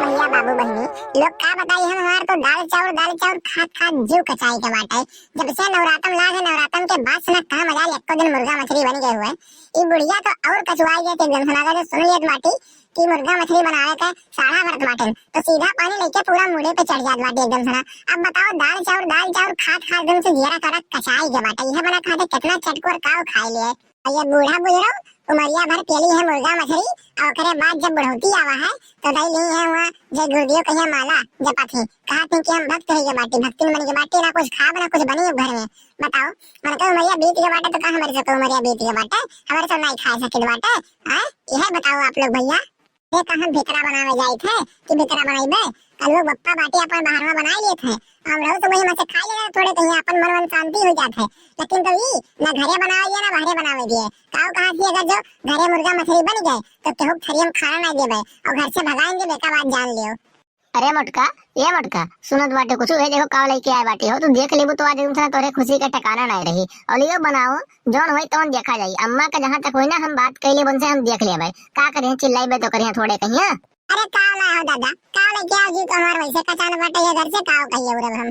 भैया बाबू बहनी लोग का बताई हम हमार तो दाल चाउर खात खात जीव कचाई के बाटे। जब से नवरातन लागे नवरातन के बाद से ना कहा मजा एको दिन मुर्गा मछली बन गए हुए। ई बुढ़िया तो और कचवाई गए थे एकदम सुना जो सुन लियत बाटी कि मुर्गा मछली बनावे के साड़ा भरत बाटे तो सीधा पानी लेके पूरा मुड़े पे चढ़ जात बाटे एकदम सुना। अब बताओ दाल चाउर खात खात एकदम से जीरा कड़क कचाई के बाटे। यह बना खाते कितना चटकोर काव खाई लिए। ये बूढ़ा बुजुर्ग उमरिया भर पेली है मुर्गा मछली और करे बाद जब बढ़ोती आवा है तो दई ली है वहाँ जय गुरुदेव कहिया माला जपा थी कहा थी कि हम भक्त है के बाटी भक्ति में बनी के बाटी ना कुछ खा ना कुछ बनी घर में। बताओ मन तो उमरिया बीत के बाटे तो कहा हमारे से उमरिया बीत के बाटे हमारे से नहीं खा सके बाटे। हां यह बताओ आप लोग भैया ये कहां भितरा बनावे जाई थे कि भितरा बनाईबे कल लोग बप्पा बाटी अपन बाहर में बना लिए थे हम रहो तो वही में से खा लेना थोड़े कहीं अपन मन शांति हो जात है। लेकिन कभी ना घरे बनावे दिए ना बाहरे बनावे दिए काव कहा थी अगर जो घरे मुर्गा मछली बन गए तो केहू थरियम खाना ना देबे और घर से भगाएंगे बेटा बात जान लियो। अरे मटका ये मटका सुनत बाटे कुछ है देखो काव लेके आए बाटे हो तू देख लेबू तो आज तुमसे तोरे खुशी का ठिकाना नहीं रही। और लियो बनाओ जौन होई तौन देखा जाई अम्मा का जहां तक होई ना हम बात कैले बन से हम देख ले भाई का करे चिल्लाइबे तो करे थोड़े कहिया। अरे काव ना हो दादा काव लेके आओ जी तो हमार वैसे कचान बाटे ये घर से काव कहिए उरे हम।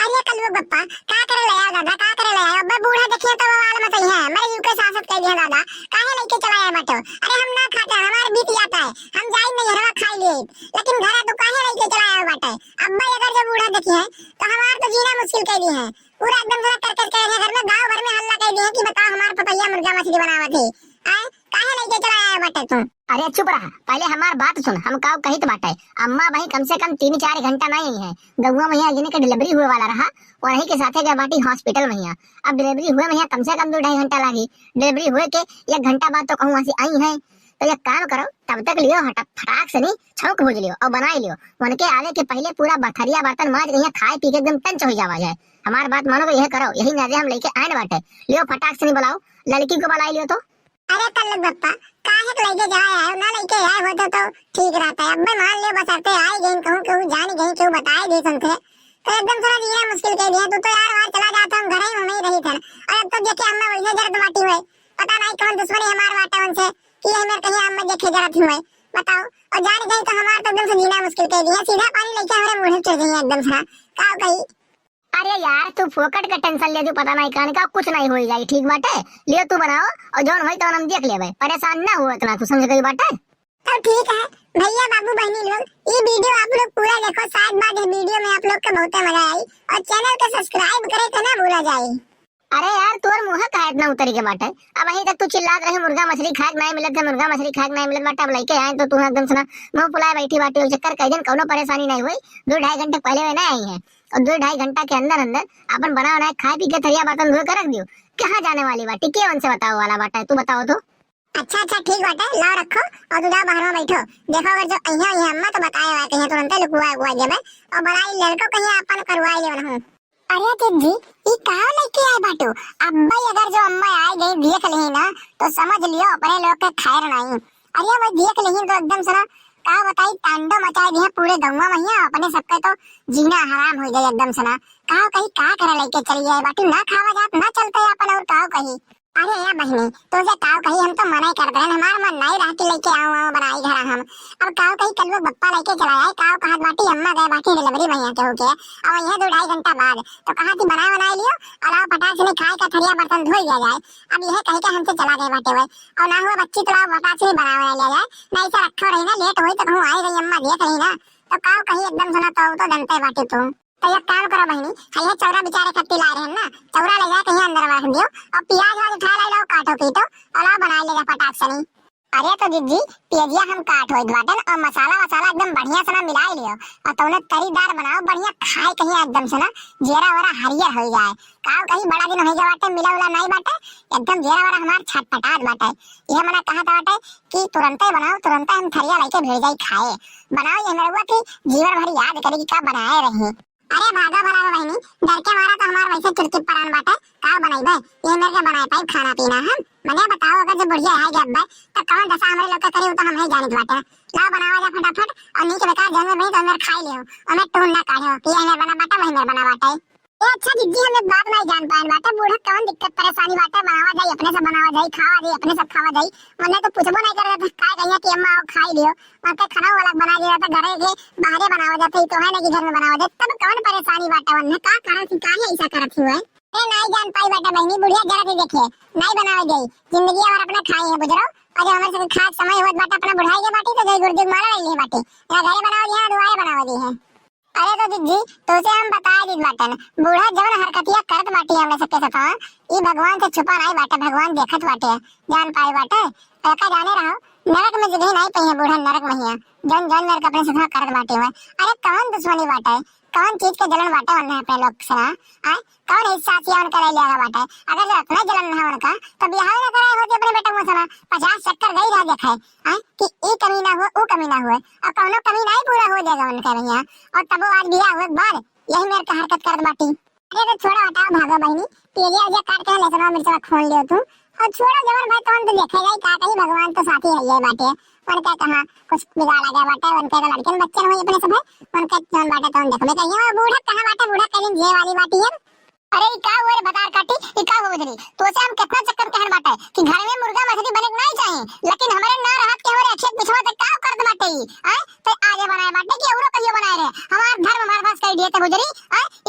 अरे कल्लू बप्पा का करे ले आओ दादा का करे ले आओ बे बूढ़ा देखिए तो वाल मत है मेरे जीव के सांसत कह दिया दादा काहे लेके चला आए बाटो। अरे हम ना खाते हमार बीत जाता है हम जाई नहीं हरवा खाई लिए लेकिन घर तो काहे लेके चला आए बाटे। अब्बा अगर जो बूढ़ा देखिए तो हमार तो जीना मुश्किल कह दी है पूरा एकदम थोड़ा करकस कह रहे घर में गांव भर में हल्ला कह दिए कि बताओ हमार पपैया मुर्गा मछली बनावा थी काहे लेके चला आए बाटे तुम। अरे चुप रहा पहले हमार बात सुन हम काव कहित बाटे अम्मा भाई कम से कम 3-4 घंटा नहीं है गौवा मैया जिन्हें के डिलीवरी हुए वाला रहा और वही के साथे गए बाटी हॉस्पिटल मैया। अब डिलीवरी हुए मैया कम से कम 2-2.5 घंटा लगी डिलीवरी हुए के 1 घंटा बाद तो कहूँ वहां से आई है तो एक काम करो तब तक लियो फटाक से नहीं छौंक भूज लियो और बनाई लियो उनके आने के पहले पूरा बथरिया बर्तन माज यहाँ खाए पी के एकदम टंच हो जावा जाए। हमार बात मानो तो यह करो यही नजर हम लेके आए बाटे लियो फटाक से नहीं बुलाओ लड़की को बुलाई लियो तो। अरे कल्लू बप्पा काहे तो लेके जाए आए ना लेके आए होते तो ठीक रहता है। अब मैं मान लियो बस आते आए गई कहूं कहूं जान गई क्यों बताए दे सुनते तो एकदम थोड़ा जीना मुश्किल कह दिया तू तो यार वहां चला जाता हम घर ही में रही था और अब तो देखे अम्मा वैसे जरूरत बाटी हुए पता नहीं कौन दुश्मनी हमार बाटे उनसे कि हमें कहीं अम्मा देखे जरूरत हुए बताओ और जान गई तो हमार तो एकदम से जीना मुश्किल कह दिया सीधा पानी लेके हमारे मुंह चढ़ गई एकदम से काव कही। अरे यार तू फोकट का टेंशन ले तू पता नहीं कहने का कुछ नहीं हो जाए ठीक बाटे लियो तू बनाओ और जौन होई तो हम देख लेबे परेशान ना हो इतना तू समझ गई बाटे। तो ठीक है भैया बाबू बहनी लोग ये वीडियो आप लोग पूरा देखो शायद बाद इस वीडियो में आप लोग को बहुत मजा आई और चैनल को सब्सक्राइब करे तो ना भूला जाए। अरे यार तोर मुंह का इतना उतरी के बाटे अब वहीं तक तू चिल्लात रहे मुर्गा मछली खाए नहीं मिलत है मुर्गा मछली खाए नहीं मिलत बाटे अब लेके आए तो तू एकदम सुना मुंह फुलाए बैठी बाटे चक्कर कई दिन कोनो परेशानी नहीं हुई 2-2.5 घंटे पहले वे नहीं आई है और 2-2.5 घंटा के अंदर अपन बना बनाए खाए पी के थरिया बर्तन धोए कर रख दियो कहाँ जाने वाली बाटी के उनसे बताओ वाला बाटा तू बताओ तो। अच्छा ठीक बाटे लाओ रखो और तू जाओ बाहर में बैठो देखो अगर जो अहिया अम्मा तो बताया हुआ कहीं तुरंत लुकुआ देबे और बड़ाई लड़को कहीं अपन करवाई ले हूं। अरे जी ये कहां लेके आए बाटू अब्बा अगर जो अम्मा आए गई देख लेही ना तो समझ लियो अपने लोग के खैर नहीं। अरे वो देख लेही तो एकदम सना का बताई तांडव मचाए दिए पूरे गौवा में अपने सबके तो जीना हराम हो जाए एकदम सना कहां कहीं का करे लेके चली जाए बाटू ना खावा जात ना चलते अपन और काव कहीं। अरे यार बहनी तो जे काव कहीं हम तो मना ही करते हैं हमार मन नहीं रहती लेके आओ बनाई घर हम अब काव कहीं कल वो बप्पा लेके चला आए काव कहा बाटी अम्मा गए बाटी डिलीवरी भैया के हो गया अब यह 2-2.5 घंटा बाद तो कहा थी बनाई लियो और आओ फटाक से खाए का थरिया बर्तन धो लिया जाए। अब यह कह के हमसे चला गए बाटे हुए और ना हुआ बच्ची तो फटाक से बना लिया जाए नहीं से रखो रही ना लेट हुई तो कहूँ आई गई अम्मा देख रही ना तो काव कहीं एकदम सुना तो डंटे बाटी तुम तो एक काम करो बहनी हये चौरा बेचारे कट्टी ला रहे हैं ना चौरा ले जाए कहीं अंदर रख दियो और प्याज वाज उठा लो काटो पीटो और लाओ बना लेगा फटाक से नहीं। अरे तो दीदी प्याजिया हम काट होई बाटन और मसाला एकदम बढ़िया से ना मिला लियो और तौने तरीदार बनाओ बढ़िया खाए कहीं एकदम से ना जीरा वरा हरियर हो जाए काव कहीं बड़ा दिन हो जाए बाटे मिला उला नहीं बाटे एकदम जीरा वरा हमार छटपटात बाटे यह मना कहा था बाटे कि तुरंत ही बनाओ तुरंत हम थरिया लेके भेज जाई खाए बनाओ ये मेरे की जीवन भर याद करेगी का बनाए रही। अरे भागा भला बहनी डर के मारा तो हमार वैसे चिड़चिड़ परान बाटे का बनाइबे ये मेरे के बनाए पाई खाना पीना हम मने बताओ अगर जो बुढ़िया है गया अब्बा तो कौन दशा हमारे लोग का करे तो हम ही जानित बाटे लाओ बनावा जा फटाफट और नीचे बेकार जन्म में तो अंदर खाई लियो और मैं टून ना काढ़ो कि ये मेरे बना बाटा वही मेरे बना बाटा। अच्छा दीदी हम एक बात नहीं जान पाए बाटे बूढ़ा कौन दिक्कत परेशानी बाटे बनावा जाई अपने से बनावा जाई खावा जाई अपने सब खावा जाई मने तो पूछबो नहीं करे तो काय कहिया कि अम्मा आओ खाई लियो मने खाना वाला बना दिया था घरे के बाहरे बनावा जाते तो है ना कि घर में बनावा जाए तब कौन परेशानी बाटे वन्ने का कारण से काहे ऐसा करत हुए ए नहीं जान पाई बाटे बहनी बुढ़िया जरा से देखे नहीं बनावा जाई जिंदगी और अपना खाई है बुझरो अरे हमारे से खा समय होत बाटे अपना बुढ़ाई के बाटी तो जय गुरुदेव मारा ले बाटे या घरे बनावा दिया दुआरे बनावा दी है अरे तो दीदी तो से हम बता दी बाटन बूढ़ा जवन हरकतिया करत बाटी हमने सबके साथ ई भगवान से छुपा नहीं बाटे भगवान देखत बाटे जान पाए बाटे का जाने रहो नरक में जगह नहीं पई है बूढ़ा नरक में ही जन जन मेरे कपड़े से करत बाटे हुए अरे कौन दुश्मनी बाटे कौन चीज के जलन बाटे वन्ने अपने लोग से आ कौन हिस्सा से उन करे लिया बाटे अगर जो अपना जलन ना उनका तो बियाह ना कराए होते अपने बेटा मुसला 50 चक्कर गई रह देखे आ कि ई कमी ना हो ओ कमी ना हुए और कौनो कमी नहीं पूरा हो जाएगा उनके भैया और तब आज बियाह हुए बाद यही मेरे का हरकत करत बाटी अरे तो छोड़ा हटाओ भागो बहनी तेलिया जे काट के लहसुन मिर्चा खोल लियो तू और छोड़ो जवन भाई कौन तो देखेगा ही का कहीं भगवान तो साथी है ये बाटे उनका कहां कुछ बिगाड़ा गया बाटे उनके का लड़के बच्चे हुए अपने सब है उनके जवन बाटे तो देखो मैं कहियो बूढ़ा कहां बाटे बूढ़ा कहीं जे वाली बाटी है अरे का हुए बतार काटी ई का हो गई तो से हम कितना चक्कर कहन बाटे कि घर में मुर्गा मछली बने नहीं चाहिए लेकिन हमारे ना रहत के हमारे अच्छे पिछवा तक का करत बाटे ई तो आगे बनाए बाटे कि औरो कहियो बनाए रे हमार धर्म हमार पास कह दिए थे गुजरी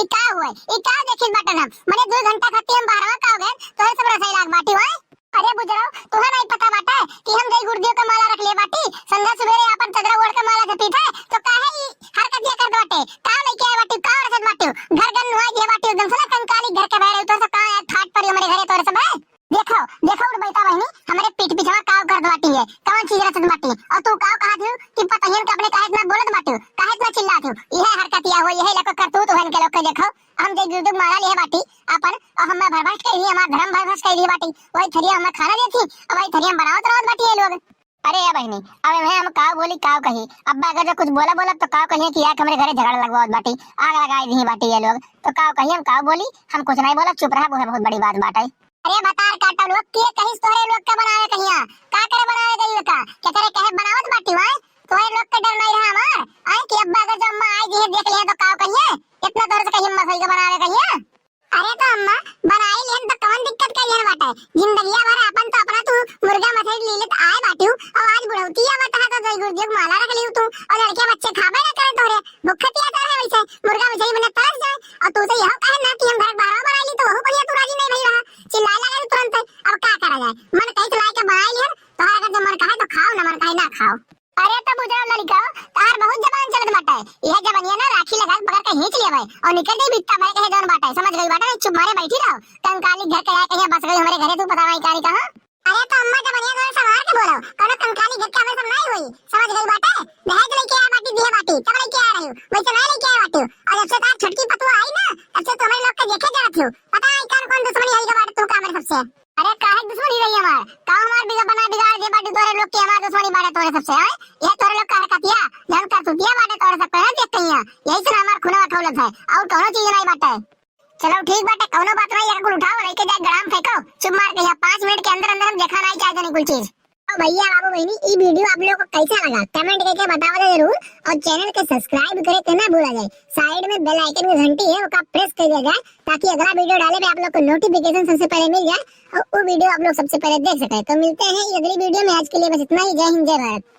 ई का हुए ई का देखिन बाटे हम मने 2 घंटा खाती हम बाहरवा का हो गए तो सब रसई लाग बाटी होए अरे बुजरो तुम्हें नहीं पता बाटे कि हम जय गुरुदेव का माला रख ले बाटी संध्या सवेरे अपन तगड़ा ओढ़ के माला जपी थे तो काहे ई हरकत ये कर बाटे का लेके आए बाटी का रसद बाटी घर गन हुआ ये बाटी एकदम से कंकाली घर के बाहर तो सब का थाट पर हमारे घरे तोरे सब है देखो देखो उड़ बैठा बहनी हमारे पीठ पीछे काव कर बाटी है कौन चीज रसद बाटी और तू काव कहा थी कि पता ही अपने काहे इतना बोलत बाटी काहे इतना चिल्ला थी यह हरकत या हो यह लको करतूत होन के लोग के देखो हम जय गुरुदेव माला ले बाटी अपन और हम भरभट के लिए हमारा धर्म भरभट के लिए बाटी वही थरिया हमें खाना देती और वही थरिया बनावत रहत बाटी ये लोग अरे या बहनी अब मैं हम काव बोली काव कही अब्बा अगर जो कुछ बोला तो काव कहिए कि यार हमारे घरे झगड़ा लगवाओ बाटी आग लगाई दी बाटी ये लोग तो काव कहिए हम काव बोली हम कुछ नहीं बोला चुप रहा वो है बहुत बड़ी बात बाटे अरे बतार काटा लोग के कहीं तोरे लोग का बनावे कहिया का करे बनावे गई का क्या करे कहे बनावत बाटी वाए तोरे लोग के डर नहीं रहा हमार आए कि अब्बा अगर जो अम्मा आई जी देख लिया तो काव कहिए इतना दूर से कहीं हिम्मत होई के बनावे कहिया अरे तो अम्मा बनाई लेन तो कौन दिक्कत कहिया बाटे जिंदगी भर अपन तो अपना तू मुर्गा मछली ले ले आए बाटी और आज बुढ़ौती आवत है तो जय गुरुदेव माला रख लियो तू और लड़के बच्चे खाबे ना करे तोरे भूखतिया तो है वैसे मुर्गा मछली बने तरस जाए और तू से यह कहे ना कि हम घर बाहर बना ली तो वो कहिया तू राजी नहीं भई रहा चिल्लाए लगा तुरंत अब क्या करा जाए मन कहीं चला के बनाई लिया तो अगर जो मन कहे तो खाओ ना मन कहे ना खाओ अरे तो बुझाओ लड़का तार बहुत जबान चलत बाटे यह जबानिया ना राखी लगा पकड़ के खींच लिया भाई और निकल गई बित्ता भाई कहे जौन बाटे समझ गई बाटे चुप मारे बैठी रहो कंकाली घर के आए कहीं बस गई हमारे घरे तू पता नहीं कारी कहां अरे तो अम्मा जबानिया थोड़ा संभाल के बोलो कोनो कंकाली घर के हमें सब नहीं हुई समझ गई बाटे दहेज लेके आ बाटी दिया बाटी तब लेके आ रही हूं वैसे नहीं लेके आ बाटी और जब से तार छटकी पतुआ आई ना तब से तुम्हारे लोग के देखे जरूरत थी पता है कौन दुश्मनी आई के बाटे तू का मेरे सबसे अरे काहे दुश्मनी रही हमार का हमार बिगा बना बिगाड़ दे बाटी तोरे लोग के हमार दुश्मनी बाटे तोरे सबसे है ये तोरे लोग का हरकतिया जन कर तू दिया बाटे तोरे सब पे देख कहिया यही से हमार खुना खौलत है और कोनो चीज नहीं बाटे चलो ठीक बाटे कोनो बात नहीं एक गुल उठाओ नहीं के जाए गड़ाम फेंको चुप मार के 5 मिनट के अंदर हम देखा नहीं चाहिए नहीं कोई चीज तो भैया बाबू बहनी ये वीडियो आप लोगों को कैसा लगा कमेंट करके बताओ जरूर और चैनल को सब्सक्राइब करे तो ना भूला जाए साइड में बेल आइकन की घंटी है उसका प्रेस कर दिया जाए ताकि अगला वीडियो डाले पे आप लोग को नोटिफिकेशन सबसे पहले मिल जाए और वो वीडियो आप लोग सबसे पहले देख सके तो मिलते हैं अगली वीडियो में आज के लिए बस इतना ही जय हिंद जय भारत।